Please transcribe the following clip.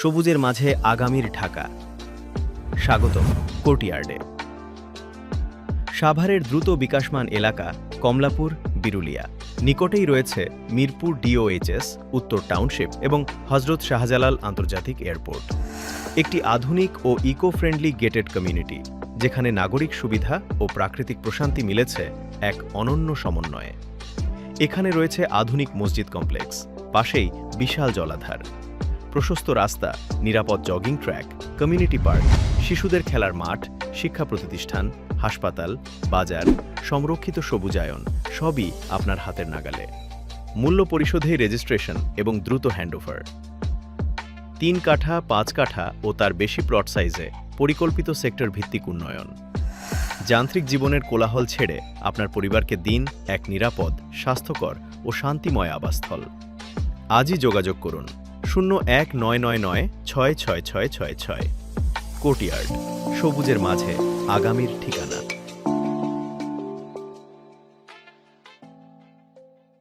সবুজের মাঝে আগামীর ঢাকা। স্বাগতম কোর্টইয়ার্ডে। সাভারের দ্রুত বিকাশমান এলাকা কমলাপুর বিরুলিয়া। নিকটেই রয়েছে মিরপুর ডিওএইচএস, উত্তর টাউনশিপ এবং হজরত শাহজালাল আন্তর্জাতিক এয়ারপোর্ট। একটি আধুনিক ও ইকো ফ্রেন্ডলি গেটেড কমিউনিটি, যেখানে নাগরিক সুবিধা ও প্রাকৃতিক প্রশান্তি মিলেছে এক অনন্য সমন্বয়ে। এখানে রয়েছে আধুনিক মসজিদ কমপ্লেক্স, পাশেই বিশাল জলাধার, প্রশস্ত রাস্তা, নিরাপদ জগিং ট্র্যাক, কমিউনিটি পার্ক, শিশুদের খেলার মাঠ, শিক্ষা প্রতিষ্ঠান, হাসপাতাল, বাজার, সংরক্ষিত সবুজায়ন সবই আপনার হাতের নাগালে। মূল্য পরিশোধে রেজিস্ট্রেশন এবং দ্রুত হ্যান্ডওভার। 3 কাঠা, 5 কাঠা ও তার বেশি প্লট সাইজে পরিকল্পিত সেক্টর ভিত্তিক উন্নয়ন। যান্ত্রিক জীবনের কোলাহল ছেড়ে আপনার পরিবারকে দিন এক নিরাপদ, স্বাস্থ্যকর ও শান্তিময় আবাসস্থল। আজই যোগাযোগ করুন 0199966666। কোর্টইয়ার্ড, সবুজের মাঝে আগামীর ঠিকানা।